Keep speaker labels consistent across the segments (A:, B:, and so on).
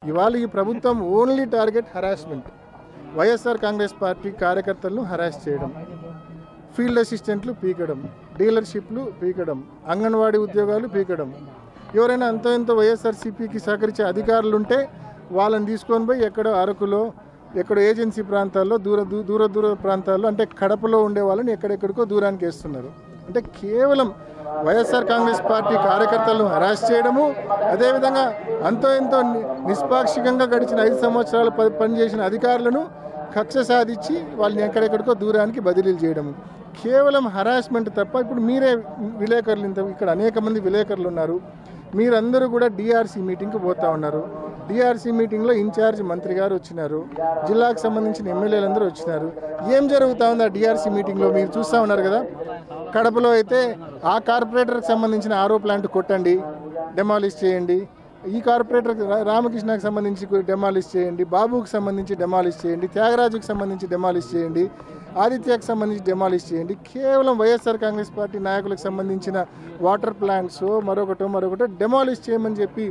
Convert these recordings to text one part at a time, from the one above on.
A: ఇవాళ ఈ ప్రభుత్వం only target harassment. YSR Congress party కార్యకర్తలను హరాస్ చేయడం, ఫీల్డ్ అసిస్టెంట్లు పీకడం, డీలర్షిప్లు పీకడం, అంగన్వాడీ ఉద్యోగాలు పీకడం. ఎవరైనా అంతో ఎంతో వైఎస్ఆర్సీపీకి సహకరించే అధికారులు ఉంటే వాళ్ళని తీసుకొని పోయి ఎక్కడో అరకులో, ఎక్కడో ఏజెన్సీ ప్రాంతాల్లో, దూర ప్రాంతాల్లో, అంటే కడపలో ఉండే వాళ్ళని ఎక్కడెక్కడికో దూరానికి వేస్తున్నారు. అంటే కేవలం వైఎస్ఆర్ కాంగ్రెస్ పార్టీ కార్యకర్తలను హరాస్ చేయడము, అదేవిధంగా అంతో ఎంతో నిష్పాక్షికంగా గడిచిన 5 సంవత్సరాలు పనిచేసిన అధికారులను కక్ష సాధించి వాళ్ళని ఎక్కడెక్కడికో దూరానికి బదిలీలు చేయడము, కేవలం హరాస్మెంట్ తప్ప. ఇప్పుడు మీరే విలేకరులు, ఇక్కడ అనేక మంది విలేకరులు ఉన్నారు, మీరందరూ కూడా డిఆర్సీ మీటింగ్కి పోతా ఉన్నారు. డిఆర్సీ మీటింగ్లో ఇన్ఛార్జ్ మంత్రి గారు వచ్చినారు, జిల్లాకు సంబంధించిన ఎమ్మెల్యేలందరూ వచ్చినారు. ఏం జరుగుతూ ఉంది ఆ డిఆర్సీ మీటింగ్లో మీరు చూస్తూ ఉన్నారు కదా. కడపలో అయితే ఆ కార్పొరేటర్కి సంబంధించిన ఆరో ప్లాంట్ కొట్టండి, డెమాలిష్ చేయండి, ఈ కార్పొరేటర్ రామకృష్ణకి సంబంధించి డెమాలిష్ చేయండి, బాబుకి సంబంధించి డెమాలిష్ చేయండి, త్యాగరాజుకి సంబంధించి డెమాలిష్ చేయండి, ఆదిత్యకు సంబంధించి డెమాలిష్ చేయండి. కేవలం వైఎస్ఆర్ కాంగ్రెస్ పార్టీ నాయకులకు సంబంధించిన వాటర్ ప్లాంట్స్ మరొకటో డెమాలిష్ చేయమని చెప్పి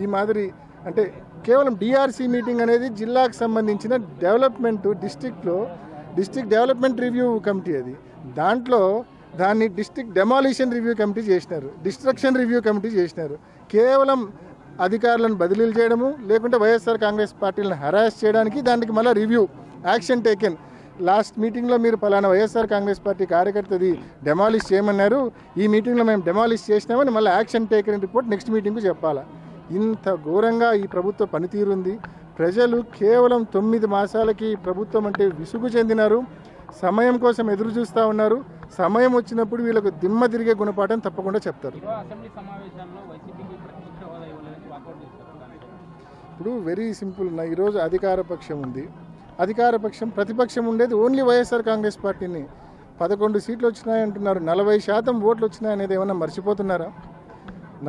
A: ఈ మాదిరి, అంటే కేవలం డిఆర్సీ మీటింగ్ అనేది జిల్లాకు సంబంధించిన development, district development review committee అది. దాంట్లో దాన్ని డిస్ట్రిక్ట్ డెమాలిషన్ రివ్యూ కమిటీ చేసినారు, డిస్ట్రక్షన్ రివ్యూ కమిటీ చేసినారు. కేవలం అధికారులను బదిలీలు చేయడము, లేకుంటే వైఎస్ఆర్ కాంగ్రెస్ పార్టీలను హరాస్ చేయడానికి, దానికి మళ్ళీ రివ్యూ యాక్షన్ టేకెన్. లాస్ట్ మీటింగ్లో మీరు పలానా వైఎస్ఆర్ కాంగ్రెస్ పార్టీ కార్యకర్తది డెమాలిష్ చేయమన్నారు, ఈ మీటింగ్లో మేము డెమాలిష్ చేసినామని మళ్ళీ యాక్షన్ టేకెన్ రిపోర్ట్ నెక్స్ట్ మీటింగ్కు చెప్పాలా. ఇంత ఘోరంగా ఈ ప్రభుత్వ పనితీరుంది. ప్రజలు కేవలం 9 మాసాలకి ప్రభుత్వం అంటే విసుగు చెందినారు, సమయం కోసం ఎదురు చూస్తూ ఉన్నారు. సమయం వచ్చినప్పుడు వీళ్ళకు దిమ్మ తిరిగే గుణపాఠం తప్పకుండా చెప్తారు. ఇప్పుడు వెరీ సింపుల్, ఈరోజు అధికార పక్షం ఉంది, ప్రతిపక్షం ఉండేది ఓన్లీ వైఎస్ఆర్ కాంగ్రెస్ పార్టీని. 11 సీట్లు వచ్చినాయంటున్నారు, 40% ఓట్లు వచ్చినాయనేది ఏమన్నా మర్చిపోతున్నారా?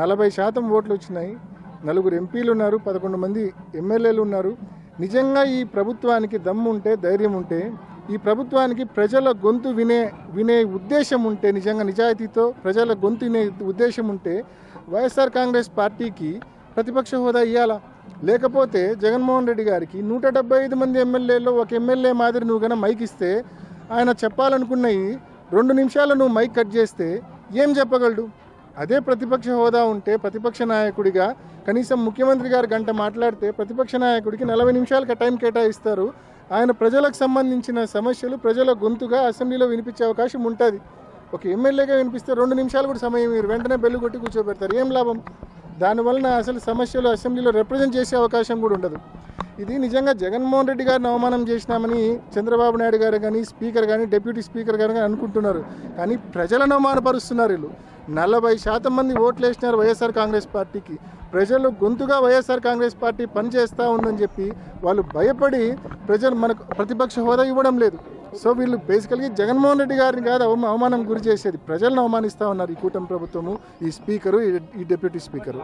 A: 40% ఓట్లు వచ్చినాయి, 4 ఎంపీలు ఉన్నారు, 11 మంది ఎమ్మెల్యేలు ఉన్నారు. నిజంగా ఈ ప్రభుత్వానికి దమ్ము ఉంటే, ధైర్యం ఉంటే, ఈ ప్రభుత్వానికి ప్రజల గొంతు వినే ఉద్దేశం ఉంటే, నిజంగా నిజాయితీతో ప్రజల గొంతు వినే ఉద్దేశం ఉంటే వైఎస్ఆర్ కాంగ్రెస్ పార్టీకి ప్రతిపక్ష హోదా ఇవ్వాలా. లేకపోతే జగన్మోహన్ రెడ్డి గారికి 175 మంది ఎమ్మెల్యేలో ఒక ఎమ్మెల్యే మాదిరి నువ్వు కన్నా మైక్ ఇస్తే, ఆయన చెప్పాలనుకున్నవి 2 నిమిషాలు నువ్వు మైక్ కట్ చేస్తే ఏం చెప్పగలడు? అదే ప్రతిపక్ష హోదా ఉంటే ప్రతిపక్ష నాయకుడిగా కనీసం ముఖ్యమంత్రి గారు గంట మాట్లాడితే ప్రతిపక్ష నాయకుడికి 40 నిమిషాలకి టైం కేటాయిస్తారు. ఆయన ప్రజలకు సంబంధించిన సమస్యలు ప్రజల గొంతుగా అసెంబ్లీలో వినిపించే అవకాశం ఉంటుంది. ఒక ఎమ్మెల్యేగా వినిపిస్తే 2 నిమిషాలు కూడా సమయం మీరు వెంటనే బెల్లు కొట్టి కూర్చోబెడతారు, ఏం లాభం? దానివలన అసలు సమస్యలు అసెంబ్లీలో రిప్రజెంట్ చేసే అవకాశం కూడా ఉండదు. ఇది నిజంగా జగన్మోహన్ రెడ్డి గారిని అవమానం చేసినామని చంద్రబాబు నాయుడు గారు కానీ, స్పీకర్ కానీ, డిప్యూటీ స్పీకర్ గారు కానీ అనుకుంటున్నారు. కానీ ప్రజలను అవమానపరుస్తున్నారు వీళ్ళు. 40% మంది ఓట్లు వేసినారు వైఎస్ఆర్ కాంగ్రెస్ పార్టీకి. ప్రజలు గొంతుగా వైఎస్ఆర్ కాంగ్రెస్ పార్టీ పనిచేస్తూ ఉందని చెప్పి వాళ్ళు భయపడి ప్రజలు మనకు ప్రతిపక్ష హోదా ఇవ్వడం లేదు. సో వీళ్ళు బేసికల్గా జగన్మోహన్ రెడ్డి గారిని కాదు అవమానం గురి చేసేది, ప్రజలను అవమానిస్తూ ఉన్నారు ఈ కూటమి ప్రభుత్వము, ఈ స్పీకరు, ఈ డిప్యూటీ స్పీకరు.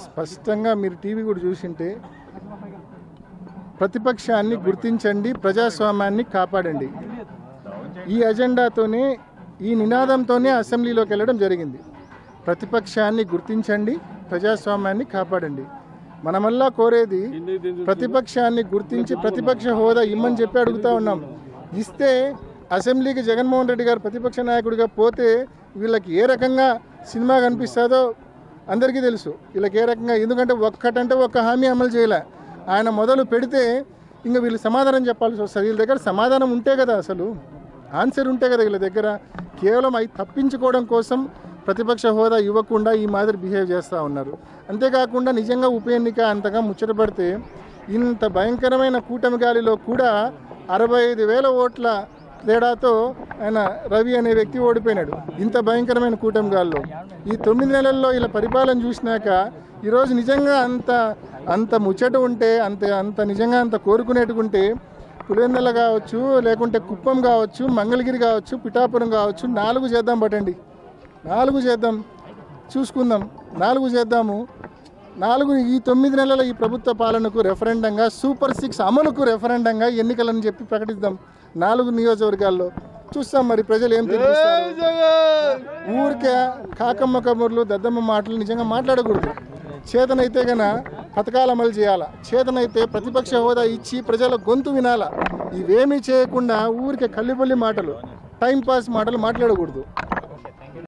A: స్పష్టంగా మీరు టీవీ కూడా చూసింటే, ప్రతిపక్షాన్ని గుర్తించండి, ప్రజాస్వామ్యాన్ని కాపాడండి, ఈ అజెండాతోనే, ఈ నినాదంతోనే అసెంబ్లీలోకి వెళ్ళడం జరిగింది. ప్రతిపక్షాన్ని గుర్తించండి, ప్రజాస్వామ్యాన్ని కాపాడండి. మనమల్లా కోరేది ప్రతిపక్షాన్ని గుర్తించి ప్రతిపక్ష హోదా ఇమ్మని చెప్పి అడుగుతూ ఉన్నాం. ఇస్తే అసెంబ్లీకి జగన్మోహన్ రెడ్డి గారు ప్రతిపక్ష నాయకుడిగా పోతే వీళ్ళకి ఏ రకంగా సినిమా కనిపిస్తుందో అందరికీ తెలుసు. వీళ్ళకి ఏ రకంగా, ఎందుకంటే ఒక్క హామీ అమలు చేయలే. ఆయన మొదలు పెడితే ఇంకా వీళ్ళు సమాధానం చెప్పాల్సి వస్తుంది. వీళ్ళ దగ్గర సమాధానం ఉంటే కదా, అసలు ఆన్సర్ ఉంటే కదా వీళ్ళ దగ్గర. కేవలం అవి తప్పించుకోవడం కోసం ప్రతిపక్ష హోదా ఇవ్వకుండా ఈ మాదిరి బిహేవ్ చేస్తూ ఉన్నారు. అంతేకాకుండా నిజంగా ఉప ఎన్నిక అంతగా ముచ్చటపడితే, ఇంత భయంకరమైన కూటమి గాలిలో కూడా 65,000 ఓట్ల తేడాతో ఆయన రవి అనే వ్యక్తి ఓడిపోయినాడు. ఇంత భయంకరమైన కూటమి గాలిలో ఈ 9 నెలల్లో ఇలా పరిపాలన చూసినాక ఈరోజు నిజంగా అంత ముచ్చట ఉంటే, అంత నిజంగా అంత కోరుకునేట్టుకుంటే, పులివెందుల కావచ్చు, లేకుంటే కుప్పం కావచ్చు, మంగళగిరి కావచ్చు, పిఠాపురం కావచ్చు, 4 చేద్దాం, పట్టండి 4 చేద్దాం, చూసుకుందాం, 4 చేద్దాము. 4 ఈ 9 నెలల ఈ ప్రభుత్వ పాలనకు రెఫరెండంగా, సూపర్ 6 అమలుకు రెఫరెండంగా ఎన్నికలని చెప్పి ప్రకటిద్దాం 4 నియోజకవర్గాల్లో. చూస్తాం మరి ప్రజలు ఏం తీర్పిస్తారు. ఊరికే కాకమ్మ కబుర్లు దద్దమ్మ మాటలు నిజంగా మాట్లాడకూడదు. చేతనైతే గన పథకాలు అమలు చేయాలా, చేతనైతే ప్రతిపక్ష హోదా ఇచ్చి ప్రజల గొంతు వినాలా. ఇవేమీ చేయకుండా ఊరికే కల్లిబొల్లి మాటలు, టైంపాస్ మాటలు మాట్లాడకూడదు.